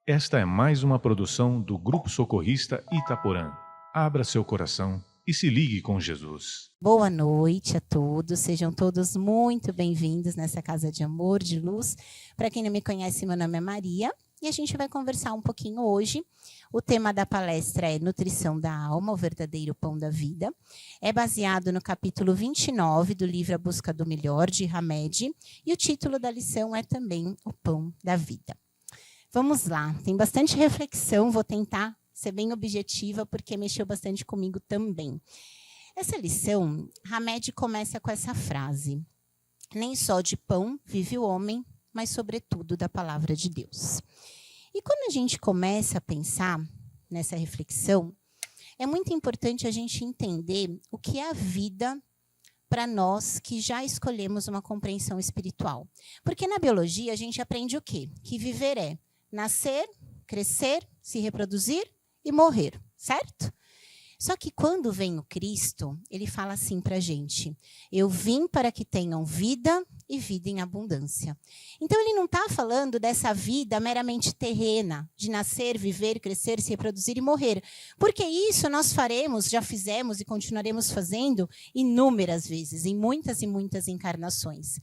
Esta é mais uma produção do Grupo Socorrista Itaporã. Abra seu coração e se ligue com Jesus. Boa noite a todos, sejam todos muito bem-vindos nessa casa de amor, de luz. Para quem não me conhece, meu nome é Maria e a gente vai conversar um pouquinho hoje. O tema da palestra é Nutrição da Alma, o verdadeiro pão da vida. É baseado no capítulo 29 do livro A Busca do Melhor, de Hamed, e o título da lição é também O Pão da Vida. Vamos lá, tem bastante reflexão, vou tentar ser bem objetiva, porque mexeu bastante comigo também. Essa lição, Hamed começa com essa frase: nem só de pão vive o homem, mas sobretudo da palavra de Deus. E quando a gente começa a pensar nessa reflexão, é muito importante a gente entender o que é a vida para nós que já escolhemos uma compreensão espiritual. Porque na biologia a gente aprende o quê? Que viver é nascer, crescer, se reproduzir e morrer, certo? Só que quando vem o Cristo, ele fala assim para a gente: eu vim para que tenham vida e vida em abundância. Então ele não está falando dessa vida meramente terrena, de nascer, viver, crescer, se reproduzir e morrer. Porque isso nós faremos, já fizemos e continuaremos fazendo inúmeras vezes, em muitas e muitas encarnações.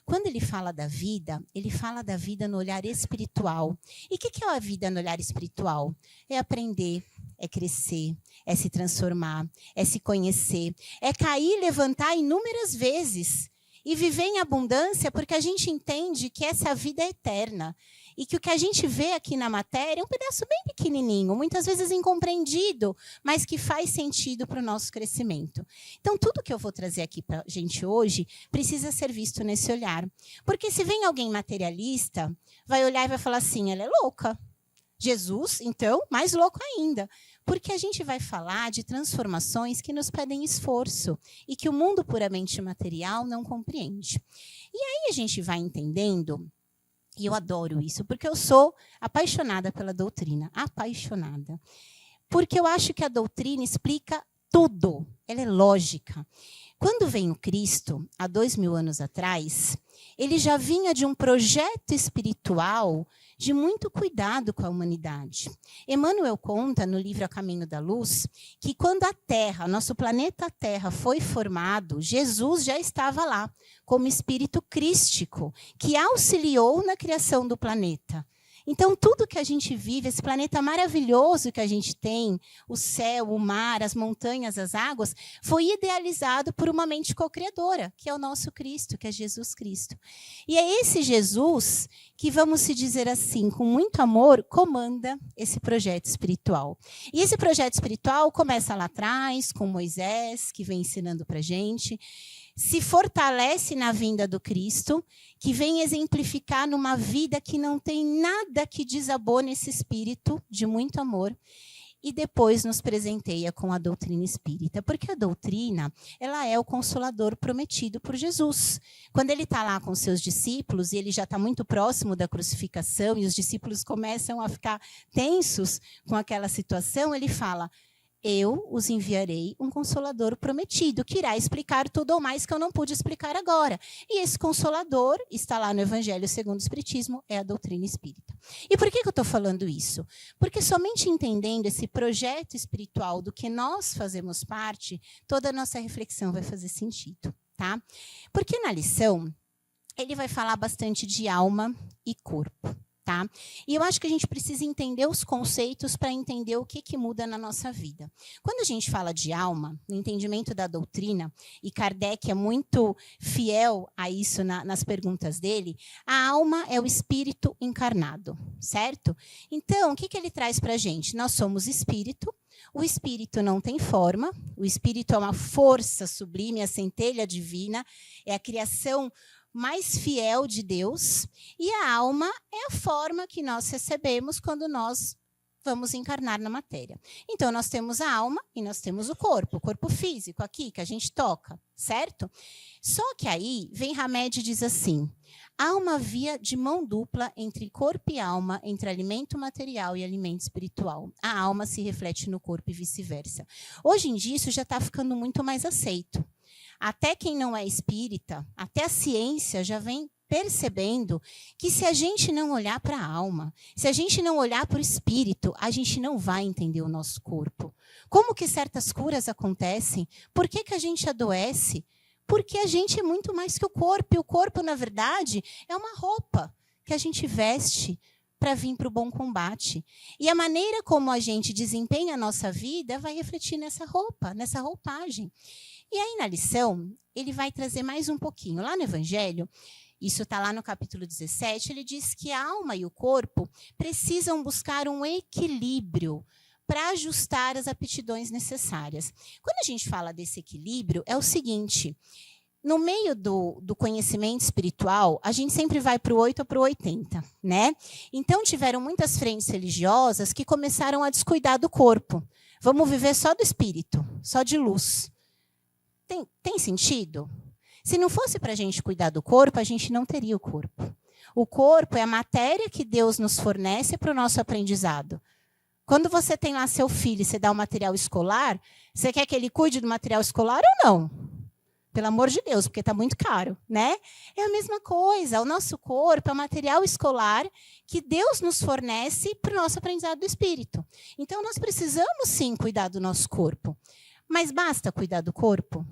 Quando ele fala da vida no olhar espiritual. E o que é a vida no olhar espiritual? É aprender, é crescer, é se transformar, é se conhecer, é cair e levantar inúmeras vezes. E viver em abundância porque a gente entende que essa vida é eterna. E que o que a gente vê aqui na matéria é um pedaço bem pequenininho, muitas vezes incompreendido, mas que faz sentido para o nosso crescimento. Então, tudo que eu vou trazer aqui para a gente hoje precisa ser visto nesse olhar. Porque se vem alguém materialista, vai olhar e vai falar assim: ela é louca. Jesus, então, mais louco ainda. Porque a gente vai falar de transformações que nos pedem esforço e que o mundo puramente material não compreende. E aí a gente vai entendendo. E eu adoro isso, porque eu sou apaixonada pela doutrina, apaixonada. Porque eu acho que a doutrina explica tudo, ela é lógica. Quando vem o Cristo, há 2000 anos atrás, ele já vinha de um projeto espiritual de muito cuidado com a humanidade. Emmanuel conta, no livro A Caminho da Luz, que quando a Terra, nosso planeta Terra, foi formado, Jesus já estava lá, como espírito crístico, que auxiliou na criação do planeta. Então, tudo que a gente vive, esse planeta maravilhoso que a gente tem, o céu, o mar, as montanhas, as águas, foi idealizado por uma mente co-criadora, que é o nosso Cristo, que é Jesus Cristo. E é esse Jesus que, vamos se dizer assim, com muito amor, comanda esse projeto espiritual. E esse projeto espiritual começa lá atrás, com Moisés, que vem ensinando para a gente, se fortalece na vinda do Cristo, que vem exemplificar numa vida que não tem nada que desabone esse espírito de muito amor, e depois nos presenteia com a doutrina espírita, porque a doutrina, ela é o consolador prometido por Jesus. Quando ele está lá com seus discípulos, e ele já está muito próximo da crucificação, e os discípulos começam a ficar tensos com aquela situação, ele fala: eu os enviarei um consolador prometido, que irá explicar tudo ou mais que eu não pude explicar agora. E esse consolador está lá no Evangelho segundo o Espiritismo, é a doutrina espírita. E por que eu estou falando isso? Porque somente entendendo esse projeto espiritual do que nós fazemos parte, toda a nossa reflexão vai fazer sentido, tá? Porque na lição, ele vai falar bastante de alma e corpo. Tá? E eu acho que a gente precisa entender os conceitos para entender o que muda na nossa vida. Quando a gente fala de alma, no entendimento da doutrina, e Kardec é muito fiel a isso nas perguntas dele, a alma é o espírito encarnado, certo? Então, o que ele traz para a gente? Nós somos espírito, o espírito não tem forma, o espírito é uma força sublime, a centelha divina, é a criação mais fiel de Deus, e a alma é a forma que nós recebemos quando nós vamos encarnar na matéria. Então, nós temos a alma e nós temos o corpo físico aqui, que a gente toca, certo? Só que aí vem Hamed e diz assim: há uma via de mão dupla entre corpo e alma, entre alimento material e alimento espiritual. A alma se reflete no corpo e vice-versa. Hoje em dia, isso já está ficando muito mais aceito. Até quem não é espírita, até a ciência já vem percebendo que se a gente não olhar para a alma, se a gente não olhar para o espírito, a gente não vai entender o nosso corpo. Como que certas curas acontecem? Por que que a gente adoece? Porque a gente é muito mais que o corpo. E o corpo, na verdade, é uma roupa que a gente veste para vir para o bom combate. E a maneira como a gente desempenha a nossa vida vai refletir nessa roupa, nessa roupagem. E aí, na lição, ele vai trazer mais um pouquinho. Lá no Evangelho, isso está lá no capítulo 17, ele diz que a alma e o corpo precisam buscar um equilíbrio para ajustar as aptidões necessárias. Quando a gente fala desse equilíbrio, é o seguinte: no meio do conhecimento espiritual, a gente sempre vai para o 8 ou para o 80, né? Então, tiveram muitas frentes religiosas que começaram a descuidar do corpo. Vamos viver só do espírito, só de luz. Tem sentido? Se não fosse para a gente cuidar do corpo, a gente não teria o corpo. O corpo é a matéria que Deus nos fornece para o nosso aprendizado. Quando você tem lá seu filho e você dá o material escolar, você quer que ele cuide do material escolar ou não? Pelo amor de Deus, porque está muito caro, né? É a mesma coisa. O nosso corpo é o material escolar que Deus nos fornece para o nosso aprendizado do espírito. Então, nós precisamos, sim, cuidar do nosso corpo. Mas basta cuidar do corpo?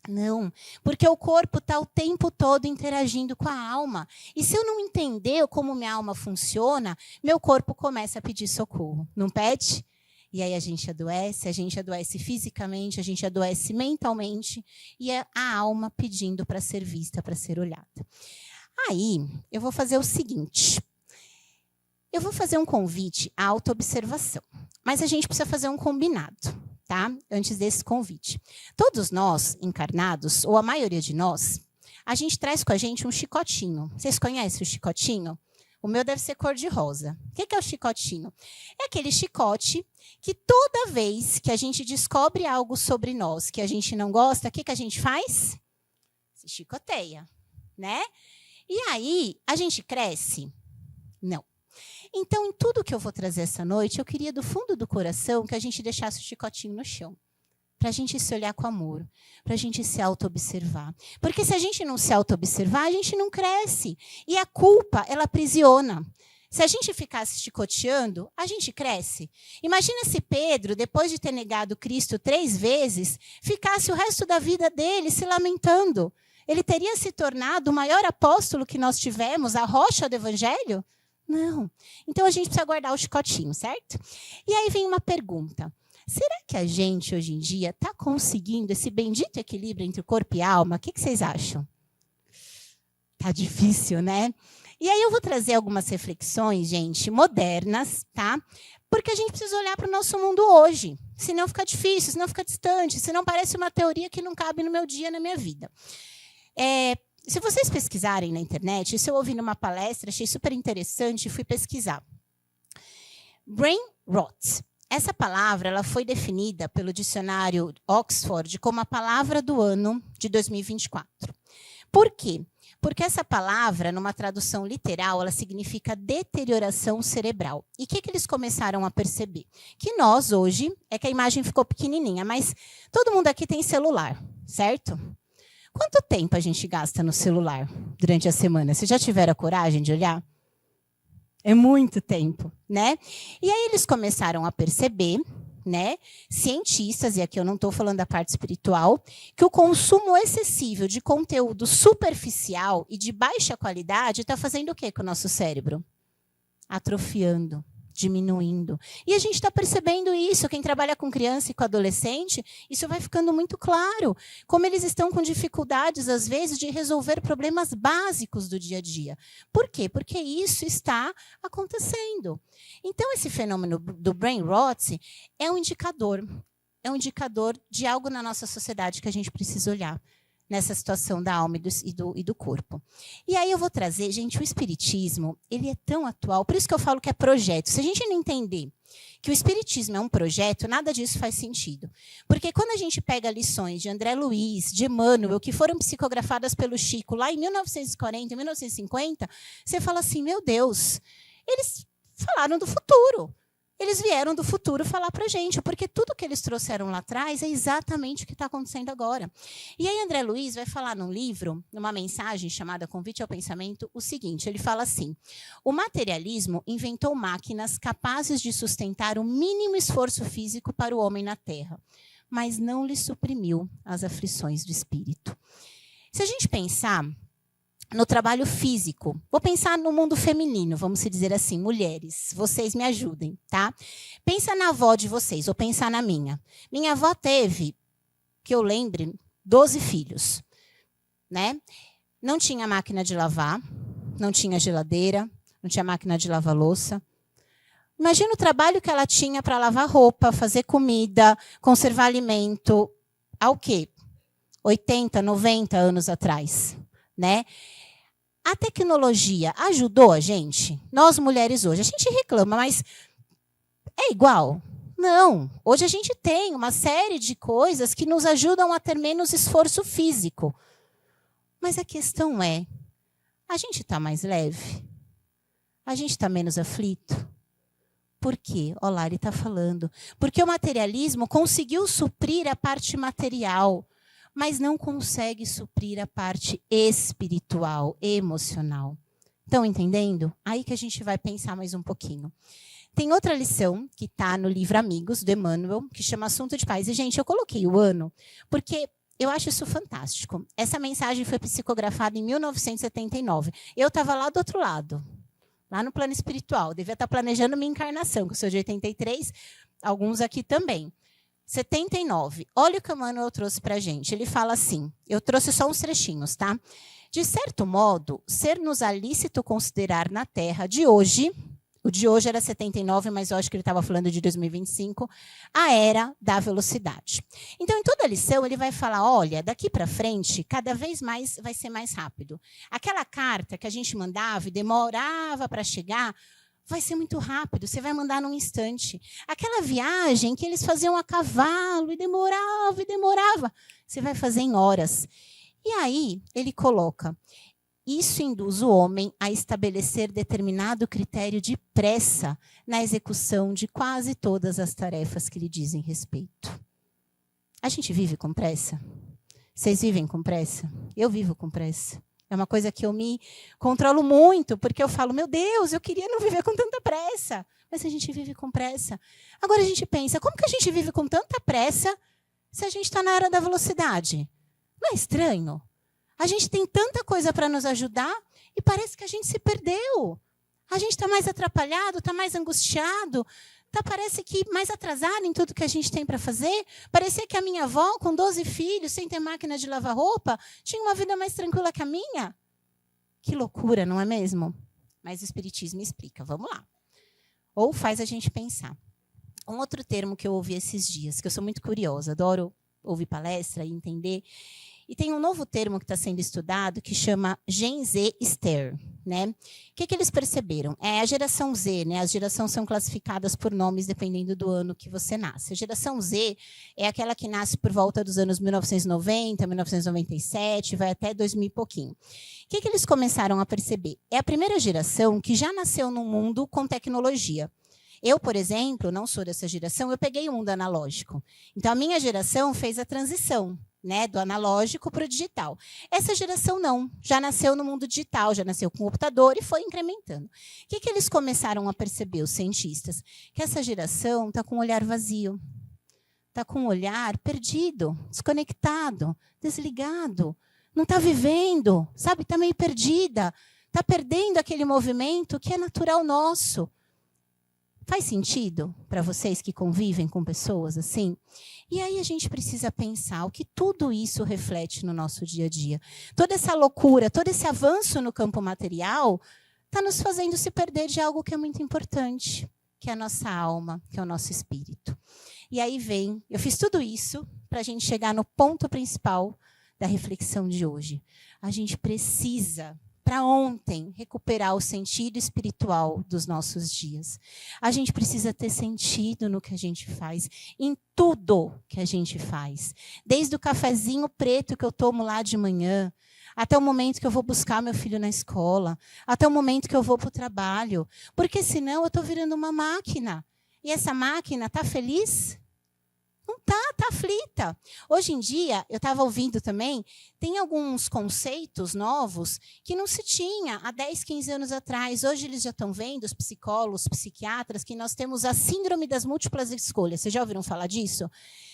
Não, porque o corpo está o tempo todo interagindo com a alma. E se eu não entender como minha alma funciona, meu corpo começa a pedir socorro. Não pede? E aí a gente adoece fisicamente, a gente adoece mentalmente, e é a alma pedindo para ser vista, para ser olhada. Aí, eu vou fazer o seguinte. Eu vou fazer um convite à autoobservação, mas a gente precisa fazer um combinado, tá? Antes desse convite. Todos nós, encarnados, ou a maioria de nós, a gente traz com a gente um chicotinho. Vocês conhecem o chicotinho? O meu deve ser cor-de-rosa. O que é o chicotinho? É aquele chicote que toda vez que a gente descobre algo sobre nós que a gente não gosta, o que a gente faz? Se chicoteia, né? E aí, a gente cresce? Não. Então, em tudo que eu vou trazer essa noite, eu queria do fundo do coração que a gente deixasse o chicotinho no chão. Para a gente se olhar com amor, para a gente se auto-observar. Porque se a gente não se auto-observar, a gente não cresce. E a culpa, ela aprisiona. Se a gente ficasse chicoteando, a gente cresce. Imagina se Pedro, depois de ter negado Cristo 3 vezes, ficasse o resto da vida dele se lamentando. Ele teria se tornado o maior apóstolo que nós tivemos, a rocha do Evangelho? Não. Então, a gente precisa guardar o chicotinho, certo? E aí vem uma pergunta. Será que a gente, hoje em dia, está conseguindo esse bendito equilíbrio entre o corpo e a alma? O que vocês acham? Tá difícil, né? E aí eu vou trazer algumas reflexões, gente, modernas, tá? Porque a gente precisa olhar para o nosso mundo hoje. Senão fica difícil, senão fica distante, senão parece uma teoria que não cabe no meu dia, na minha vida. Se vocês pesquisarem na internet, isso eu ouvi numa palestra, achei super interessante e fui pesquisar. Brain rot. Essa palavra ela foi definida pelo dicionário Oxford como a palavra do ano de 2024. Por quê? Porque essa palavra, numa tradução literal, ela significa deterioração cerebral. E o que eles começaram a perceber? Que nós, hoje, é que a imagem ficou pequenininha, mas todo mundo aqui tem celular, certo? Quanto tempo a gente gasta no celular durante a semana? Vocês já tiveram a coragem de olhar? É muito tempo, né? E aí eles começaram a perceber, né, cientistas, e aqui eu não estou falando da parte espiritual, que o consumo excessivo de conteúdo superficial e de baixa qualidade está fazendo o quê com o nosso cérebro? Atrofiando, diminuindo. E a gente está percebendo isso, quem trabalha com criança e com adolescente, isso vai ficando muito claro, como eles estão com dificuldades, às vezes, de resolver problemas básicos do dia a dia. Por quê? Porque isso está acontecendo. Então, esse fenômeno do brain rot é um indicador de algo na nossa sociedade que a gente precisa olhar nessa situação da alma e do corpo. E aí eu vou trazer, gente, o espiritismo, ele é tão atual, por isso que eu falo que é projeto. Se a gente não entender que o espiritismo é um projeto, nada disso faz sentido. Porque quando a gente pega lições de André Luiz, de Emmanuel, que foram psicografadas pelo Chico lá em 1940, 1950, você fala assim, meu Deus, eles falaram do futuro. eles vieram do futuro falar para a gente, porque tudo que eles trouxeram lá atrás é exatamente o que está acontecendo agora. E aí André Luiz vai falar num livro, numa mensagem chamada Convite ao Pensamento, o seguinte, ele fala assim: o materialismo inventou máquinas capazes de sustentar o mínimo esforço físico para o homem na Terra, mas não lhe suprimiu as aflições do espírito. Se a gente pensar no trabalho físico, vou pensar no mundo feminino, vamos dizer assim, mulheres, vocês me ajudem, tá? Pensa na avó de vocês, ou pensar na minha. Minha avó teve, que eu lembre, 12 filhos, né? Não tinha máquina de lavar, não tinha geladeira, não tinha máquina de lavar louça. Imagina o trabalho que ela tinha para lavar roupa, fazer comida, conservar alimento, há o quê? 80, 90 anos atrás, né? A tecnologia ajudou a gente? Nós, mulheres, hoje, a gente reclama, mas é igual? Não. Hoje a gente tem uma série de coisas que nos ajudam a ter menos esforço físico. Mas a questão é, a gente está mais leve? A gente está menos aflito? Por quê? Olha lá, ele está falando. Porque o materialismo conseguiu suprir a parte material, mas não consegue suprir a parte espiritual, emocional. Estão entendendo? Aí que a gente vai pensar mais um pouquinho. Tem outra lição que está no livro Amigos, do Emmanuel, que chama Assunto de Paz. E, gente, eu coloquei o ano porque eu acho isso fantástico. Essa mensagem foi psicografada em 1979. Eu estava lá do outro lado, lá no plano espiritual. Devia estar planejando minha encarnação, que eu sou de 83, alguns aqui também. 79. Olha o que o Emmanuel trouxe para a gente. Ele fala assim, eu trouxe só uns trechinhos, tá? De certo modo, ser-nos lícito considerar na Terra de hoje, o de hoje era 79, mas eu acho que ele estava falando de 2025, a era da velocidade. Então, em toda a lição, ele vai falar, olha, daqui para frente, cada vez mais vai ser mais rápido. Aquela carta que a gente mandava e demorava para chegar, vai ser muito rápido, você vai mandar num instante. Aquela viagem que eles faziam a cavalo e demorava, você vai fazer em horas. E aí ele coloca, isso induz o homem a estabelecer determinado critério de pressa na execução de quase todas as tarefas que lhe dizem respeito. A gente vive com pressa? Vocês vivem com pressa? Eu vivo com pressa. É uma coisa que eu me controlo muito, porque eu falo, meu Deus, eu queria não viver com tanta pressa. Mas a gente vive com pressa. Agora a gente pensa, como que a gente vive com tanta pressa se a gente está na era da velocidade? Não é estranho? A gente tem tanta coisa para nos ajudar e parece que a gente se perdeu. A gente está mais atrapalhado, está mais angustiado, parece que mais atrasado em tudo que a gente tem para fazer. Parecia que a minha avó, com 12 filhos, sem ter máquina de lavar roupa, tinha uma vida mais tranquila que a minha. Que loucura, não é mesmo? Mas o Espiritismo explica. Vamos lá. Ou faz a gente pensar. Um outro termo que eu ouvi esses dias, que eu sou muito curiosa, adoro ouvir palestra e entender. E tem um novo termo que está sendo estudado que chama Gen Z Stare, né? O que eles perceberam? É a geração Z, né? As gerações são classificadas por nomes dependendo do ano que você nasce. A geração Z é aquela que nasce por volta dos anos 1990, 1997, vai até 2000 e pouquinho. O que eles começaram a perceber? É a primeira geração que já nasceu num mundo com tecnologia. Eu, por exemplo, não sou dessa geração, eu peguei o mundo analógico. Então, a minha geração fez a transição, né, do analógico para o digital. Essa geração não, já nasceu no mundo digital, já nasceu com computador e foi incrementando. O que eles começaram a perceber, os cientistas? Que essa geração está com um olhar vazio, está com um olhar perdido, desconectado, desligado, não está vivendo, sabe? Está meio perdida, está perdendo aquele movimento que é natural nosso. Faz sentido para vocês que convivem com pessoas assim? E aí a gente precisa pensar o que tudo isso reflete no nosso dia a dia. Toda essa loucura, todo esse avanço no campo material está nos fazendo se perder de algo que é muito importante, que é a nossa alma, que é o nosso espírito. E aí vem, eu fiz tudo isso para a gente chegar no ponto principal da reflexão de hoje. A gente precisa, para ontem, recuperar o sentido espiritual dos nossos dias. A gente precisa ter sentido no que a gente faz, em tudo que a gente faz. Desde o cafezinho preto que eu tomo lá de manhã, até o momento que eu vou buscar meu filho na escola, até o momento que eu vou para o trabalho. Porque senão eu estou virando uma máquina. E essa máquina está feliz? Não está aflita. Hoje em dia, eu estava ouvindo também, tem alguns conceitos novos que não se tinha há 10, 15 anos atrás. Hoje eles já estão vendo, os psicólogos, psiquiatras, que nós temos a síndrome das múltiplas escolhas. Vocês já ouviram falar disso?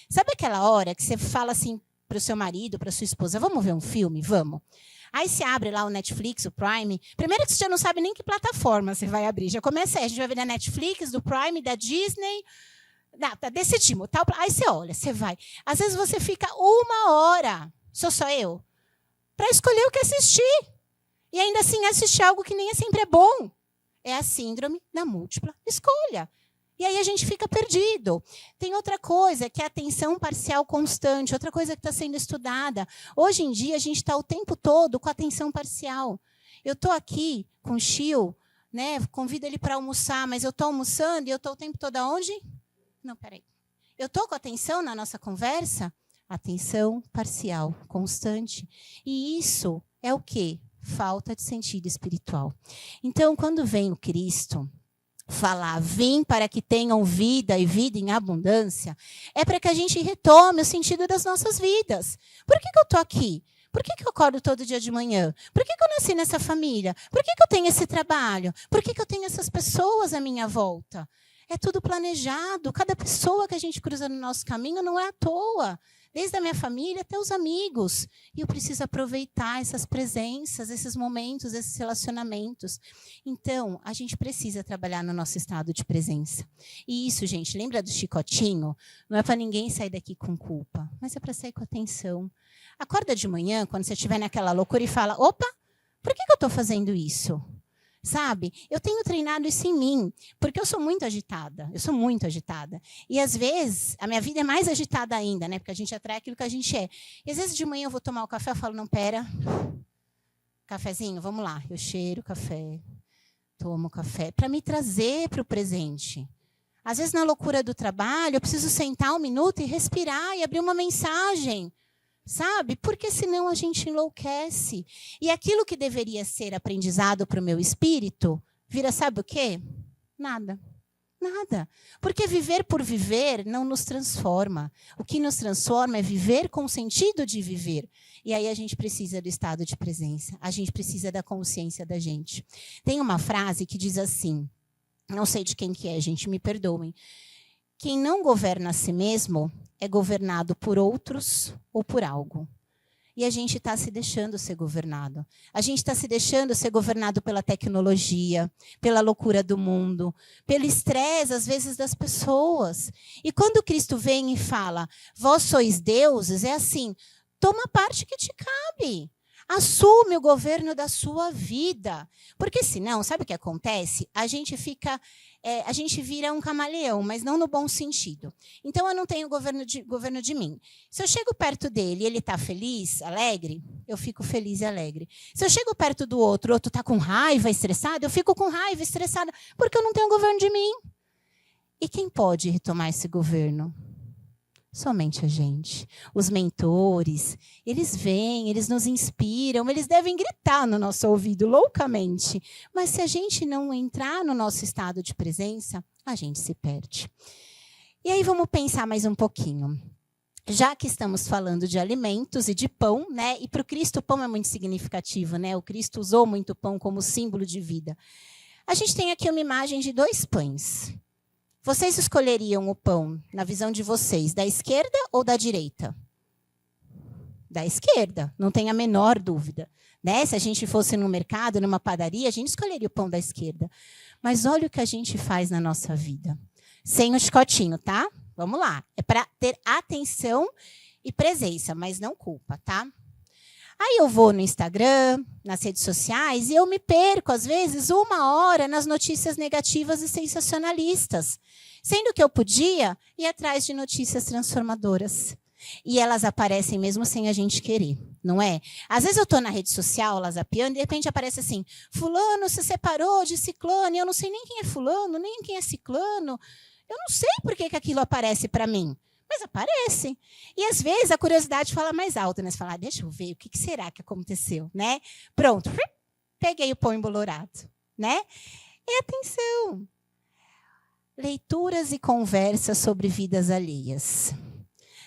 Sabe aquela hora que você fala assim para o seu marido, para a sua esposa, vamos ver um filme? Vamos. Aí você abre lá o Netflix, o Prime. Primeiro que você já não sabe nem que plataforma você vai abrir. Já começa aí, a gente vai ver da Netflix, do Prime, da Disney. Não, tá, decidimos. Tal. Aí você olha, você vai. Às vezes você fica 1 hora, sou só eu, para escolher o que assistir. E ainda assim assistir algo que nem sempre é bom. É a síndrome da múltipla escolha. E aí a gente fica perdido. Tem outra coisa, que é a atenção parcial constante, outra coisa que está sendo estudada. Hoje em dia, a gente está o tempo todo com atenção parcial. Eu estou aqui com o Chiu, né? Convido ele para almoçar, mas eu estou almoçando e eu estou o tempo todo aonde? Não, peraí. Eu estou com atenção na nossa conversa? Atenção parcial, constante. E isso é o quê? Falta de sentido espiritual. Então, quando vem o Cristo falar, vim para que tenham vida e vida em abundância, é para que a gente retome o sentido das nossas vidas. Por que eu estou aqui? Por que eu acordo todo dia de manhã? Por que eu nasci nessa família? Por que eu tenho esse trabalho? Por que eu tenho essas pessoas à minha volta? É tudo planejado. Cada pessoa que a gente cruza no nosso caminho não é à toa. Desde a minha família até os amigos. E eu preciso aproveitar essas presenças, esses momentos, esses relacionamentos. Então, a gente precisa trabalhar no nosso estado de presença. E isso, gente, lembra do chicotinho? Não é para ninguém sair daqui com culpa, mas é para sair com atenção. Acorda de manhã, quando você estiver naquela loucura e fala, opa, por que eu estou fazendo isso? Sabe? Eu tenho treinado isso em mim, porque eu sou muito agitada. E, às vezes, a minha vida é mais agitada ainda, né? Porque a gente atrai aquilo que a gente é. E, às vezes, de manhã eu vou tomar o café, eu falo, não, pera. Cafezinho, vamos lá. Eu cheiro o café, tomo o café, para me trazer para o presente. Às vezes, na loucura do trabalho, eu preciso sentar 1 minuto e respirar e abrir uma mensagem. Sabe? Porque senão a gente enlouquece. E aquilo que deveria ser aprendizado para o meu espírito, vira, sabe o quê? Nada. Nada. Porque viver por viver não nos transforma. O que nos transforma é viver com o sentido de viver. E aí a gente precisa do estado de presença. A gente precisa da consciência da gente. Tem uma frase que diz assim, não sei de quem que é, gente, me perdoem. Quem não governa a si mesmo é governado por outros ou por algo. E a gente está se deixando ser governado. A gente está se deixando ser governado pela tecnologia, pela loucura do mundo, pelo estresse, às vezes, das pessoas. E quando Cristo vem e fala, vós sois deuses, é assim, toma a parte que te cabe. Assume o governo da sua vida. Porque senão, sabe o que acontece? A gente vira um camaleão, mas não no bom sentido. Então, eu não tenho governo de mim. Se eu chego perto dele e ele está feliz, alegre, eu fico feliz e alegre. Se eu chego perto do outro, o outro está com raiva, estressado, eu fico com raiva, estressada, porque eu não tenho governo de mim. E quem pode retomar esse governo? Somente a gente. Os mentores, eles vêm, eles nos inspiram, eles devem gritar no nosso ouvido loucamente. Mas se a gente não entrar no nosso estado de presença, a gente se perde. E aí vamos pensar mais um pouquinho. Já que estamos falando de alimentos e de pão, né? E para o Cristo o pão é muito significativo, né? O Cristo usou muito o pão como símbolo de vida. A gente tem aqui uma imagem de 2 pães. Vocês escolheriam o pão, na visão de vocês, da esquerda ou da direita? Da esquerda, não tem a menor dúvida. Né? Se a gente fosse no mercado, numa padaria, a gente escolheria o pão da esquerda. Mas olha o que a gente faz na nossa vida. Sem o chicotinho, tá? Vamos lá. É para ter atenção e presença, mas não culpa, tá? Aí eu vou no Instagram, nas redes sociais, e eu me perco, às vezes, 1 hora nas notícias negativas e sensacionalistas. Sendo que eu podia ir atrás de notícias transformadoras. E elas aparecem mesmo sem a gente querer, não é? Às vezes eu estou na rede social, lá zapeando, e de repente aparece assim, fulano se separou de ciclano, e eu não sei nem quem é fulano, nem quem é ciclano. Eu não sei por que aquilo aparece para mim. Mas aparece. E, às vezes, a curiosidade fala mais alto, né? Você fala, deixa eu ver, o que será que aconteceu, né? Pronto, peguei o pão embolorado, né? É atenção. Leituras e conversas sobre vidas alheias.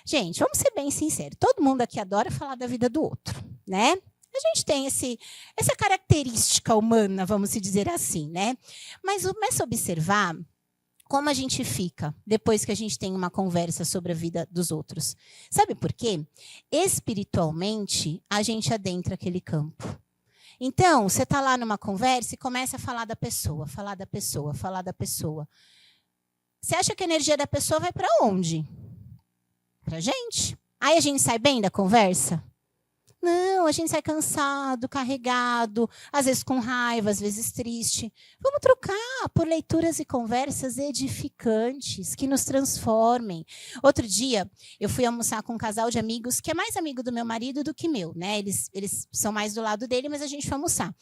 Gente, vamos ser bem sinceros. Todo mundo aqui adora falar da vida do outro, né? A gente tem essa característica humana, vamos dizer assim, né? Mas começa a observar como a gente fica depois que a gente tem uma conversa sobre a vida dos outros. Sabe por quê? Espiritualmente, a gente adentra aquele campo. Então, você está lá numa conversa e começa a falar da pessoa, falar da pessoa, falar da pessoa. Você acha que a energia da pessoa vai para onde? Para a gente. Aí a gente sai bem da conversa? Não, a gente sai cansado, carregado, às vezes com raiva, às vezes triste. Vamos trocar por leituras e conversas edificantes, que nos transformem. Outro dia, eu fui almoçar com um casal de amigos, que é mais amigo do meu marido do que meu, né? Eles são mais do lado dele, mas a gente foi almoçar.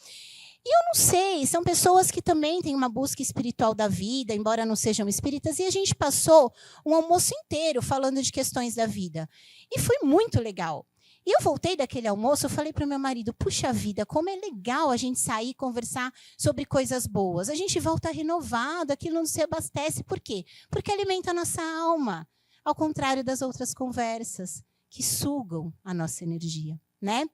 E eu não sei, são pessoas que também têm uma busca espiritual da vida, embora não sejam espíritas, e a gente passou um almoço inteiro falando de questões da vida. E foi muito legal. E eu voltei daquele almoço, eu falei para o meu marido, puxa vida, como é legal a gente sair e conversar sobre coisas boas. A gente volta renovado, aquilo nos abastece. Por quê? Porque alimenta a nossa alma, ao contrário das outras conversas, que sugam a nossa energia, né?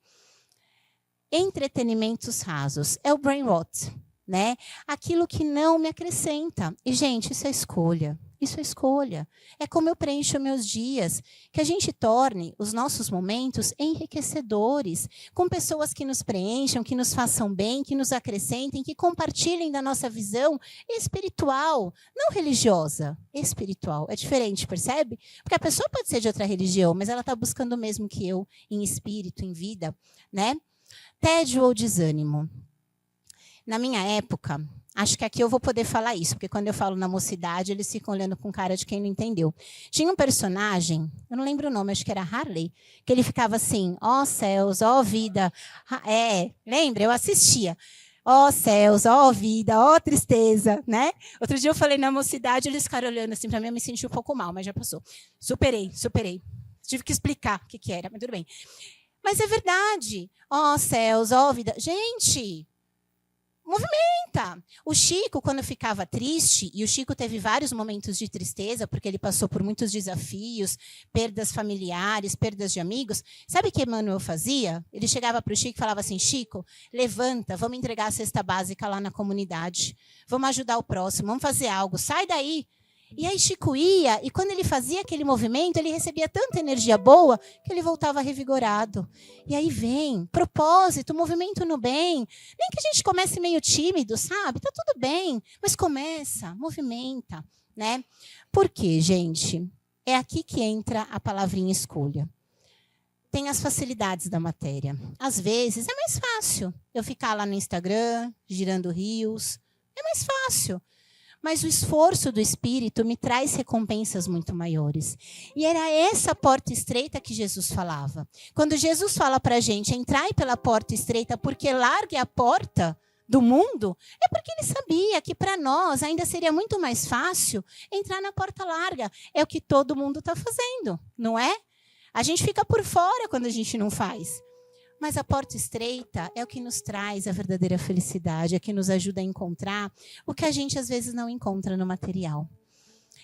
Entretenimentos rasos, é o brain rot, né? Aquilo que não me acrescenta. E, gente, isso é escolha. Isso é escolha. É como eu preencho meus dias. Que a gente torne os nossos momentos enriquecedores, com pessoas que nos preencham, que nos façam bem, que nos acrescentem, que compartilhem da nossa visão espiritual, não religiosa, espiritual. É diferente, percebe? Porque a pessoa pode ser de outra religião, mas ela está buscando o mesmo que eu, em espírito, em vida, né? Tédio ou desânimo. Na minha época, acho que aqui eu vou poder falar isso, porque quando eu falo na mocidade, eles ficam olhando com cara de quem não entendeu. Tinha um personagem, eu não lembro o nome, acho que era Harley, que ele ficava assim, ó céus, ó vida. Lembra? Eu assistia. Ó céus, ó vida, ó tristeza, né? Outro dia eu falei na mocidade, eles ficaram olhando assim para mim, eu me senti um pouco mal, mas já passou. Superei. Tive que explicar o que era, mas tudo bem. Mas é verdade. Ó céus, ó vida. Gente, movimenta. O Chico, quando ficava triste, e o Chico teve vários momentos de tristeza, porque ele passou por muitos desafios, perdas familiares, perdas de amigos, sabe o que Emmanuel fazia? Ele chegava para o Chico e falava assim, Chico, levanta, vamos entregar a cesta básica lá na comunidade, vamos ajudar o próximo, vamos fazer algo, sai daí. E aí Chico ia, e quando ele fazia aquele movimento, ele recebia tanta energia boa que ele voltava revigorado. E aí vem, propósito, movimento no bem. Nem que a gente comece meio tímido, sabe? Tá tudo bem, mas começa, movimenta, né? Por quê, gente? É aqui que entra a palavrinha escolha. Tem as facilidades da matéria. Às vezes é mais fácil eu ficar lá no Instagram, girando rios. É mais fácil. Mas o esforço do espírito me traz recompensas muito maiores. E era essa porta estreita que Jesus falava. Quando Jesus fala para a gente, entrai pela porta estreita porque largue a porta do mundo, é porque ele sabia que para nós ainda seria muito mais fácil entrar na porta larga. É o que todo mundo está fazendo, não é? A gente fica por fora quando a gente não faz. Mas a porta estreita é o que nos traz a verdadeira felicidade, é que nos ajuda a encontrar o que a gente às vezes não encontra no material.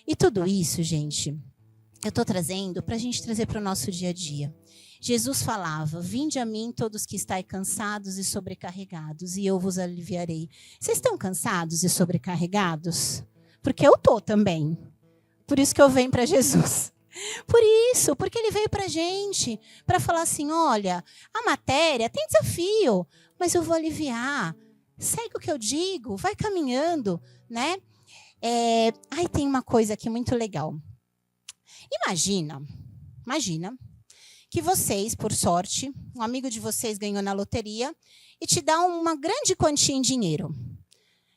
E tudo isso, gente, eu estou trazendo para a gente trazer para o nosso dia a dia. Jesus falava, vinde a mim todos que estáis cansados e sobrecarregados, e eu vos aliviarei. Vocês estão cansados e sobrecarregados? Porque eu estou também. Por isso que eu venho para Jesus. Por isso, porque ele veio para a gente, para falar assim, olha, a matéria tem desafio, mas eu vou aliviar. Segue o que eu digo, vai caminhando, né? Tem uma coisa aqui muito legal. Imagina que vocês, por sorte, um amigo de vocês ganhou na loteria e te dá uma grande quantia em dinheiro.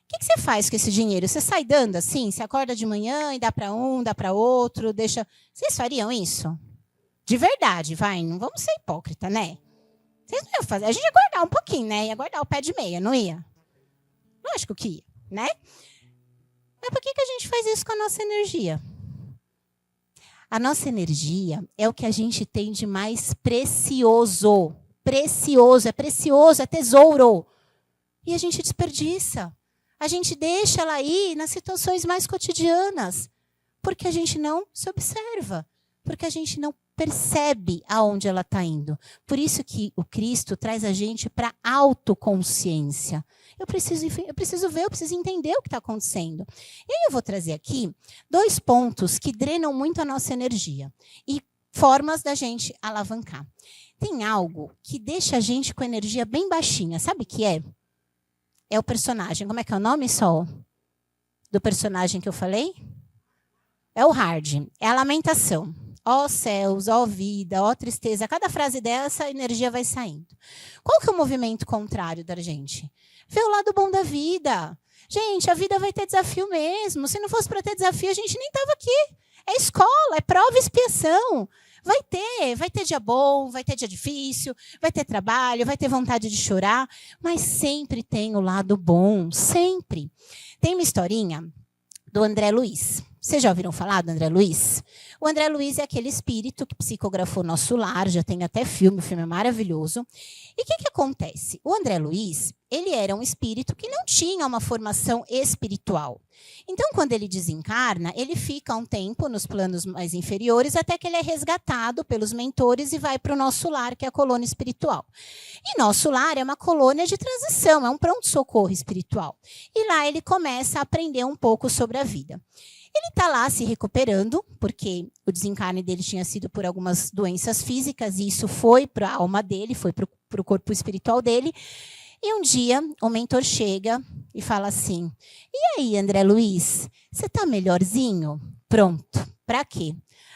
O que você faz com esse dinheiro? Você sai dando assim? Você acorda de manhã e dá para um, dá para outro, deixa... Vocês fariam isso? De verdade, vai, não vamos ser hipócrita, né? Vocês não iam fazer. A gente ia guardar um pouquinho, né? Ia guardar o pé de meia, não ia? Lógico que ia, né? Mas por que a gente faz isso com a nossa energia? A nossa energia é o que a gente tem de mais precioso. Precioso, é tesouro. E a gente desperdiça. A gente deixa ela ir nas situações mais cotidianas, porque a gente não se observa, porque a gente não percebe aonde ela está indo. Por isso que o Cristo traz a gente para a autoconsciência. Eu preciso ver, eu preciso entender o que está acontecendo. E aí eu vou trazer aqui 2 pontos que drenam muito a nossa energia e formas da gente alavancar. Tem algo que deixa a gente com energia bem baixinha. Sabe o que é? É o personagem. Como é que é o nome, Sol? Do personagem que eu falei? É o hard. É a lamentação. Ó céus, ó vida, ó tristeza. Cada frase dessa, a energia vai saindo. Qual que é o movimento contrário da gente? Ver o lado bom da vida. Gente, a vida vai ter desafio mesmo. Se não fosse para ter desafio, a gente nem estava aqui. É escola, é prova e expiação. Vai ter dia bom, vai ter dia difícil, vai ter trabalho, vai ter vontade de chorar, mas sempre tem o lado bom, sempre. Tem uma historinha do André Luiz. Vocês já ouviram falar do André Luiz? O André Luiz é aquele espírito que psicografou Nosso Lar, já tem até filme, o filme é maravilhoso. E o que acontece? O André Luiz, ele era um espírito que não tinha uma formação espiritual. Então, quando ele desencarna, ele fica um tempo nos planos mais inferiores, até que ele é resgatado pelos mentores e vai para o Nosso Lar, que é a colônia espiritual. E Nosso Lar é uma colônia de transição, é um pronto-socorro espiritual. E lá ele começa a aprender um pouco sobre a vida. Ele está lá se recuperando, porque o desencarne dele tinha sido por algumas doenças físicas, e isso foi para a alma dele, foi para o corpo espiritual dele. E um dia, o mentor chega e fala assim, e aí, André Luiz, você está melhorzinho? Pronto, para quê?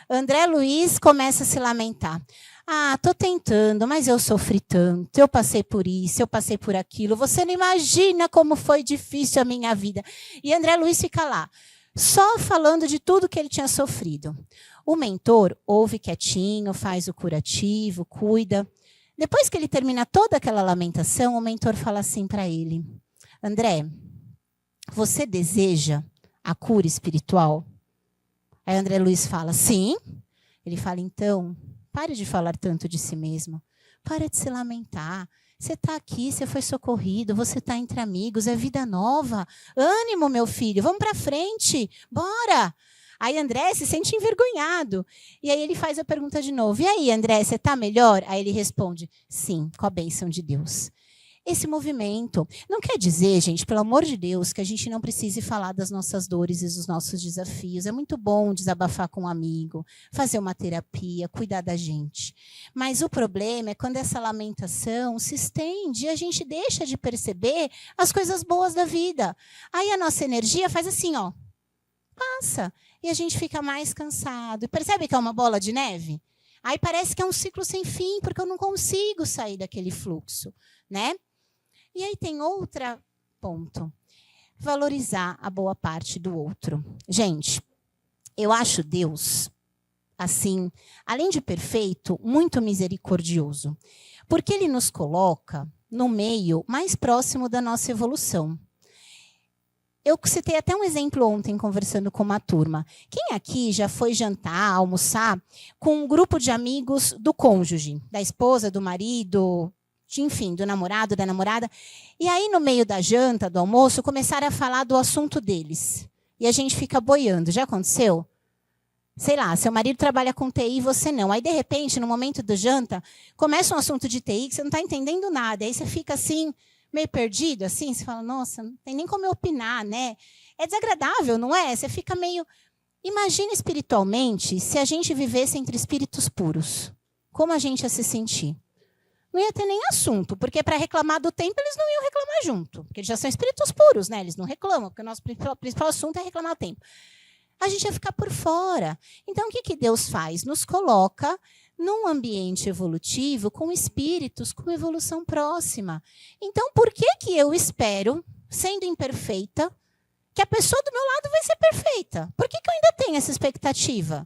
André Luiz começa a se lamentar. Ah, estou tentando, mas eu sofri tanto, eu passei por isso, eu passei por aquilo, você não imagina como foi difícil a minha vida. E André Luiz fica lá, só falando de tudo que ele tinha sofrido. O mentor ouve quietinho, faz o curativo, cuida. Depois que ele termina toda aquela lamentação, o mentor fala assim para ele, André, você deseja a cura espiritual? Aí André Luiz fala, sim. Ele fala, então, pare de falar tanto de si mesmo. Para de se lamentar. Você está aqui, você foi socorrido, você está entre amigos, é vida nova. Ânimo, meu filho, vamos para frente, bora. Aí André se sente envergonhado. E aí ele faz a pergunta de novo. E aí, André, você está melhor? Aí ele responde, sim, com a bênção de Deus. Esse movimento não quer dizer, gente, pelo amor de Deus, que a gente não precise falar das nossas dores e dos nossos desafios. É muito bom desabafar com um amigo, fazer uma terapia, cuidar da gente. Mas o problema é quando essa lamentação se estende e a gente deixa de perceber as coisas boas da vida. Aí a nossa energia faz assim, ó, passa. E a gente fica mais cansado. E percebe que é uma bola de neve? Aí parece que é um ciclo sem fim, porque eu não consigo sair daquele fluxo, né? E aí tem outro ponto. Valorizar a boa parte do outro. Gente, eu acho Deus, assim, além de perfeito, muito misericordioso. Porque ele nos coloca no meio mais próximo da nossa evolução. Eu citei até um exemplo ontem, conversando com uma turma. Quem aqui já foi jantar, almoçar, com um grupo de amigos do cônjuge, da esposa, do marido, enfim, do namorado, da namorada. E aí, no meio da janta, do almoço, começaram a falar do assunto deles. E a gente fica boiando. Já aconteceu? Sei lá, seu marido trabalha com TI e você não. Aí, de repente, no momento da janta, começa um assunto de TI que você não está entendendo nada. Aí você fica assim, meio perdido, assim. Você fala, nossa, não tem nem como eu opinar, né? É desagradável, não é? Você fica meio... Imagina espiritualmente se a gente vivesse entre espíritos puros. Como a gente ia se sentir? Não ia ter nem assunto, porque para reclamar do tempo, eles não iam reclamar junto. Porque eles já são espíritos puros, né? Eles não reclamam, porque o nosso principal assunto é reclamar o tempo. A gente ia ficar por fora. Então, o que Deus faz? Nos coloca num ambiente evolutivo com espíritos com evolução próxima. Então, por que eu espero, sendo imperfeita, que a pessoa do meu lado vai ser perfeita? Por que eu ainda tenho essa expectativa?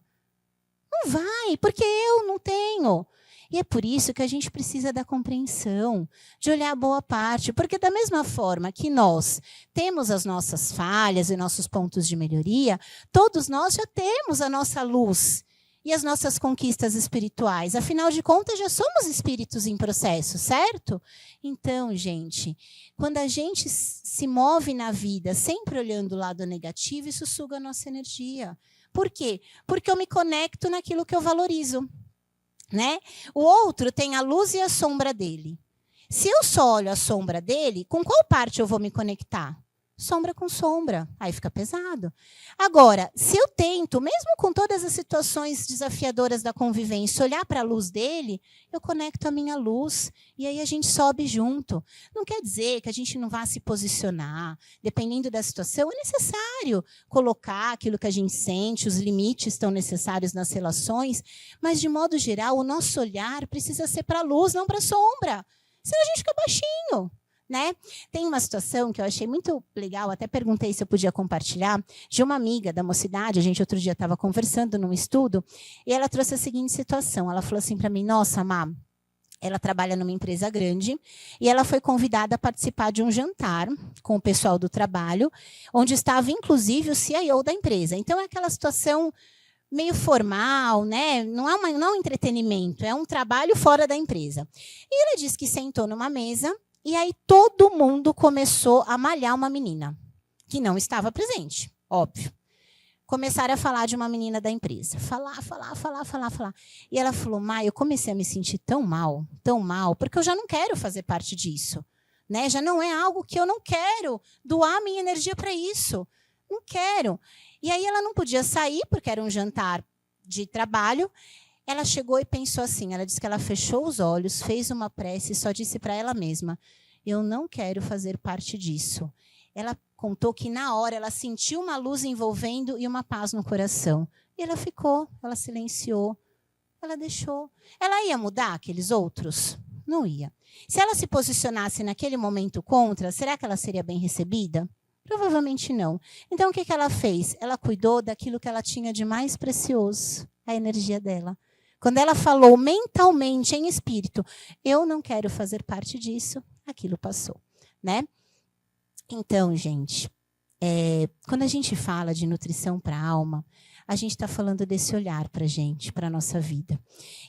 Não vai, porque eu não tenho. E é por isso que a gente precisa da compreensão, de olhar a boa parte. Porque da mesma forma que nós temos as nossas falhas e nossos pontos de melhoria, todos nós já temos a nossa luz. E as nossas conquistas espirituais? Afinal de contas, já somos espíritos em processo, certo? Então, gente, quando a gente se move na vida sempre olhando o lado negativo, isso suga a nossa energia. Por quê? Porque eu me conecto naquilo que eu valorizo, né? O outro tem a luz e a sombra dele. Se eu só olho a sombra dele, com qual parte eu vou me conectar? Sombra com sombra, aí fica pesado. Agora, se eu tento, mesmo com todas as situações desafiadoras da convivência, olhar para a luz dele, eu conecto a minha luz e aí a gente sobe junto. Não quer dizer que a gente não vá se posicionar, dependendo da situação, é necessário colocar aquilo que a gente sente, os limites estão necessários nas relações, mas, de modo geral, o nosso olhar precisa ser para a luz, não para a sombra. Senão a gente fica baixinho. Né? Tem uma situação que eu achei muito legal, até perguntei se eu podia compartilhar, de uma amiga da mocidade. A gente outro dia estava conversando num estudo, e ela trouxe a seguinte situação. Ela falou assim para mim: nossa, Má, ela trabalha numa empresa grande, e ela foi convidada a participar de um jantar com o pessoal do trabalho, onde estava, inclusive, o CIO da empresa. Então, é aquela situação meio formal, né? Não é um entretenimento, é um trabalho fora da empresa. E ela disse que sentou numa mesa, e aí todo mundo começou a malhar uma menina, que não estava presente, óbvio. Começaram a falar de uma menina da empresa. Falar. E ela falou: Má, eu comecei a me sentir tão mal, porque eu já não quero fazer parte disso. Né? Já não é algo que eu não quero doar minha energia para isso. Não quero. E aí ela não podia sair, porque era um jantar de trabalho. Ela chegou e pensou assim, ela disse que ela fechou os olhos, fez uma prece e só disse para ela mesma: eu não quero fazer parte disso. Ela contou que na hora ela sentiu uma luz envolvendo e uma paz no coração. E ela ficou, ela silenciou, ela deixou. Ela ia mudar aqueles outros? Não ia. Se ela se posicionasse naquele momento contra, será que ela seria bem recebida? Provavelmente não. Então o que ela fez? Ela cuidou daquilo que ela tinha de mais precioso, a energia dela. Quando ela falou mentalmente, em espírito, eu não quero fazer parte disso, aquilo passou, né? Então, gente, quando a gente fala de nutrição para a alma, a gente está falando desse olhar para a gente, para a nossa vida.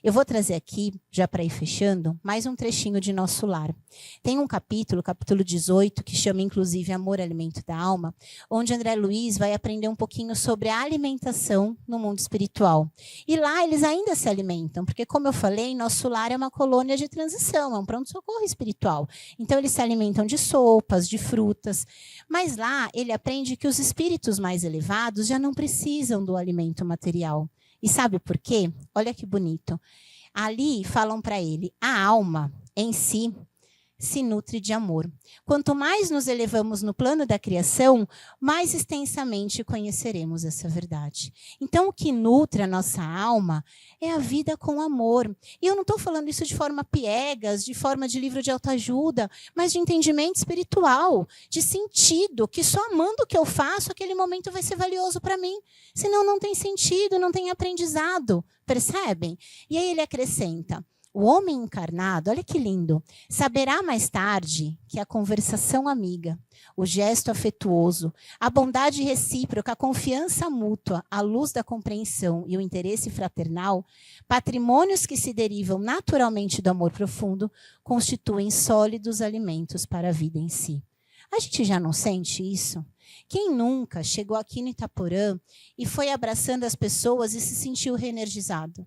Eu vou trazer aqui, já para ir fechando, mais um trechinho de Nosso Lar. Tem um capítulo 18, que chama, inclusive, Amor, Alimento da Alma, onde André Luiz vai aprender um pouquinho sobre a alimentação no mundo espiritual. E lá eles ainda se alimentam, porque, como eu falei, Nosso Lar é uma colônia de transição, é um pronto-socorro espiritual. Então, eles se alimentam de sopas, de frutas, mas lá ele aprende que os espíritos mais elevados já não precisam do alimento material. E sabe por quê? Olha que bonito. Ali falam para ele, a alma em si se nutre de amor. Quanto mais nos elevamos no plano da criação, mais extensamente conheceremos essa verdade. Então, o que nutre a nossa alma é a vida com amor. E eu não estou falando isso de forma piegas, de forma de livro de autoajuda, mas de entendimento espiritual, de sentido, que só amando o que eu faço, aquele momento vai ser valioso para mim. Senão não tem sentido, não tem aprendizado. Percebem? E aí ele acrescenta: o homem encarnado, olha que lindo, saberá mais tarde que a conversação amiga, o gesto afetuoso, a bondade recíproca, a confiança mútua, a luz da compreensão e o interesse fraternal, patrimônios que se derivam naturalmente do amor profundo, constituem sólidos alimentos para a vida em si. A gente já não sente isso? Quem nunca chegou aqui no Itaporã e foi abraçando as pessoas e se sentiu reenergizado?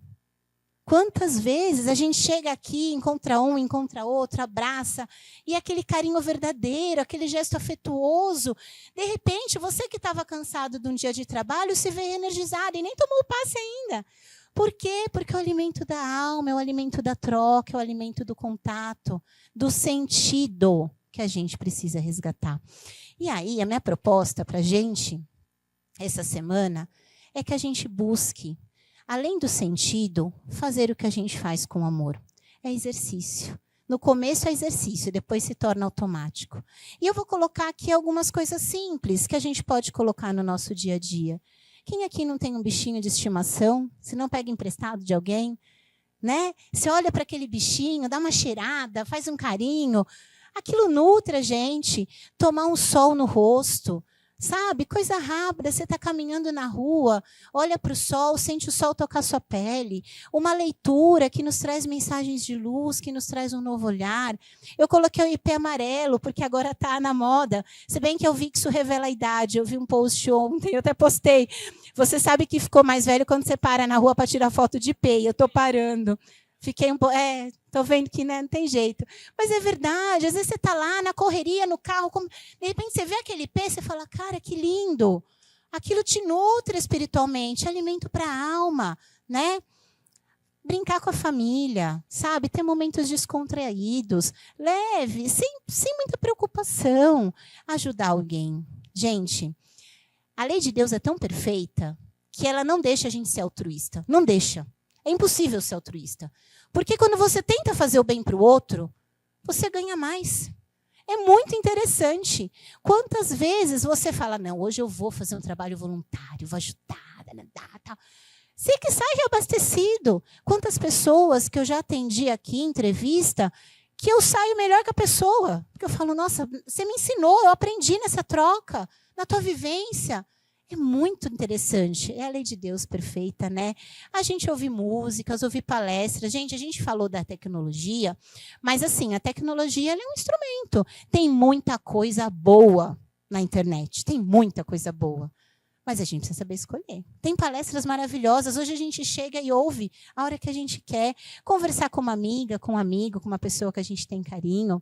Quantas vezes a gente chega aqui, encontra um, encontra outro, abraça, e aquele carinho verdadeiro, aquele gesto afetuoso, de repente, você que estava cansado de um dia de trabalho, se vê energizado e nem tomou o passe ainda. Por quê? Porque é o alimento da alma, é o alimento da troca, é o alimento do contato, do sentido que a gente precisa resgatar. E aí, a minha proposta para a gente, essa semana, é que a gente busque, além do sentido, fazer o que a gente faz com amor. É exercício. No começo é exercício, depois se torna automático. E eu vou colocar aqui algumas coisas simples que a gente pode colocar no nosso dia a dia. Quem aqui não tem um bichinho de estimação? Se não pega emprestado de alguém, né? Você olha para aquele bichinho, dá uma cheirada, faz um carinho. Aquilo nutre a gente. Tomar um sol no rosto, Sabe, coisa rápida, você está caminhando na rua, olha para o sol, sente o sol tocar sua pele. Uma leitura que nos traz mensagens de luz, que nos traz um novo olhar. Eu coloquei o IP amarelo, porque agora está na moda. Se bem que eu vi que isso revela a idade. Eu vi um post ontem, eu até postei. Você sabe que ficou mais velho quando você para na rua para tirar foto de IP. Eu estou parando. Fiquei um pouco... Estou vendo que não tem jeito. Mas é verdade. Às vezes você está lá na correria, no carro. De repente você vê aquele pé, você fala, cara, que lindo. Aquilo te nutre espiritualmente, alimento para a alma, né? Brincar com a família, sabe? Ter momentos descontraídos, leve, sem muita preocupação. Ajudar alguém. Gente, a lei de Deus é tão perfeita que ela não deixa a gente ser altruísta. Não deixa. É impossível ser altruísta. Porque quando você tenta fazer o bem para o outro, você ganha mais. É muito interessante. Quantas vezes você fala, não, hoje eu vou fazer um trabalho voluntário, vou ajudar, tal. Você que sai reabastecido. Quantas pessoas que eu já atendi aqui em entrevista, que eu saio melhor que a pessoa. Porque eu falo, nossa, você me ensinou, eu aprendi nessa troca, na tua vivência. É muito interessante. É a lei de Deus perfeita, né? A gente ouve músicas, ouve palestras. Gente, a gente falou da tecnologia, mas assim, a tecnologia ela é um instrumento. Tem muita coisa boa na internet. Tem muita coisa boa. Mas a gente precisa saber escolher. Tem palestras maravilhosas. Hoje a gente chega e ouve a hora que a gente quer. Conversar com uma amiga, com um amigo, com uma pessoa que a gente tem carinho.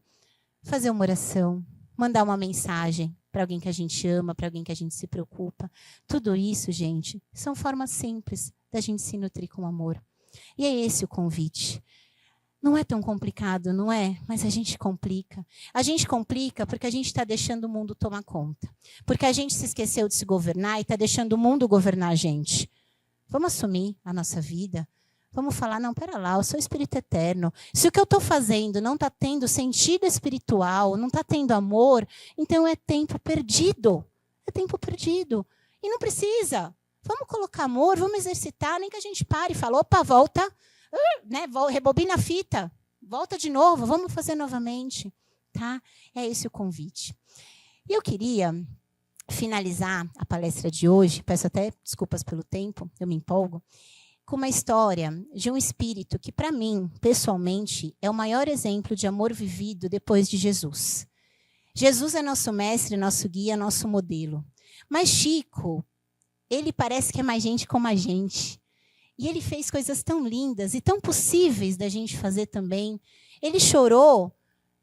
Fazer uma oração. Mandar uma mensagem para alguém que a gente ama, para alguém que a gente se preocupa. Tudo isso, gente, são formas simples da gente se nutrir com amor. E é esse o convite. Não é tão complicado, não é? Mas a gente complica. A gente complica porque a gente está deixando o mundo tomar conta. Porque a gente se esqueceu de se governar e está deixando o mundo governar a gente. Vamos assumir a nossa vida. Vamos falar, não, pera lá, eu sou espírito eterno. Se o que eu estou fazendo não está tendo sentido espiritual, não está tendo amor, então é tempo perdido. É tempo perdido. E não precisa. Vamos colocar amor, vamos exercitar, nem que a gente pare e fale, opa, volta, né? Rebobina a fita, volta de novo, vamos fazer novamente. Tá? É esse o convite. E eu queria finalizar a palestra de hoje, peço até desculpas pelo tempo, eu me empolgo, com uma história de um espírito que, para mim, pessoalmente, é o maior exemplo de amor vivido depois de Jesus. Jesus é nosso mestre, nosso guia, nosso modelo. Mas Chico, ele parece que é mais gente como a gente. E ele fez coisas tão lindas e tão possíveis da gente fazer também. Ele chorou,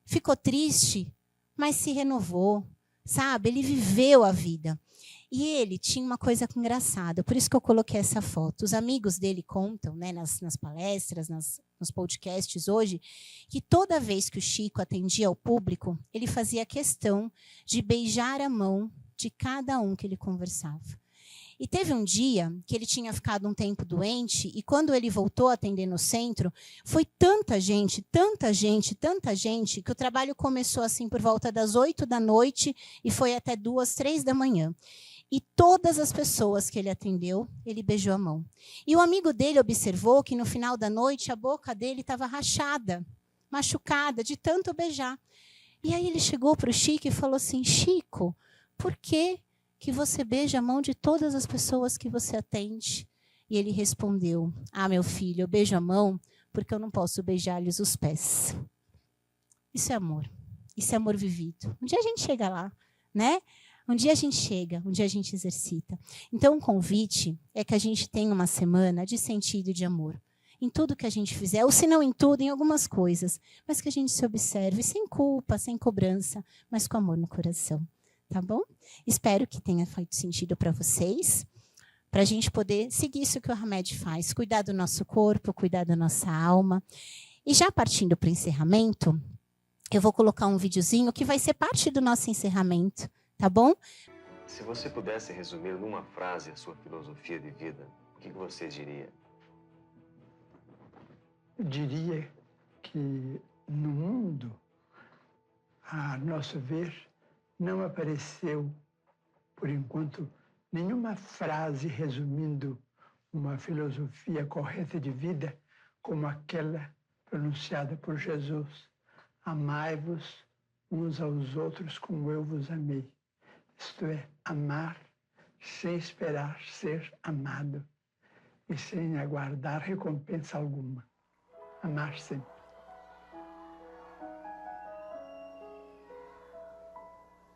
ficou triste, mas se renovou, sabe? Ele viveu a vida. E ele tinha uma coisa engraçada, por isso que eu coloquei essa foto. Os amigos dele contam, né, nas palestras, nos podcasts hoje, que toda vez que o Chico atendia ao público, ele fazia questão de beijar a mão de cada um que ele conversava. E teve um dia que ele tinha ficado um tempo doente, e quando ele voltou a atender no centro, foi tanta gente, que o trabalho começou assim por volta das 8 da noite e foi até 2, 3 da manhã. E todas as pessoas que ele atendeu, ele beijou a mão. E o amigo dele observou que no final da noite a boca dele estava rachada, machucada, de tanto beijar. E aí ele chegou para o Chico e falou assim, Chico, por que você beija a mão de todas as pessoas que você atende? E ele respondeu, meu filho, eu beijo a mão porque eu não posso beijar-lhes os pés. Isso é amor. Isso é amor vivido. Um dia a gente chega lá, né? Um dia a gente chega, um dia a gente exercita. Então, o convite é que a gente tenha uma semana de sentido e de amor. Em tudo que a gente fizer, ou se não em tudo, em algumas coisas. Mas que a gente se observe sem culpa, sem cobrança, mas com amor no coração. Tá bom? Espero que tenha feito sentido para vocês, para a gente poder seguir isso que o Hamed faz. Cuidar do nosso corpo, cuidar da nossa alma. E já partindo para o encerramento, eu vou colocar um videozinho que vai ser parte do nosso encerramento. Tá bom? Se você pudesse resumir numa frase a sua filosofia de vida, o que você diria? Eu diria que no mundo, a nosso ver, não apareceu, por enquanto, nenhuma frase resumindo uma filosofia correta de vida como aquela pronunciada por Jesus. Amai-vos uns aos outros como eu vos amei. isto é, amar sem esperar ser amado e sem aguardar recompensa alguma. Amar sempre.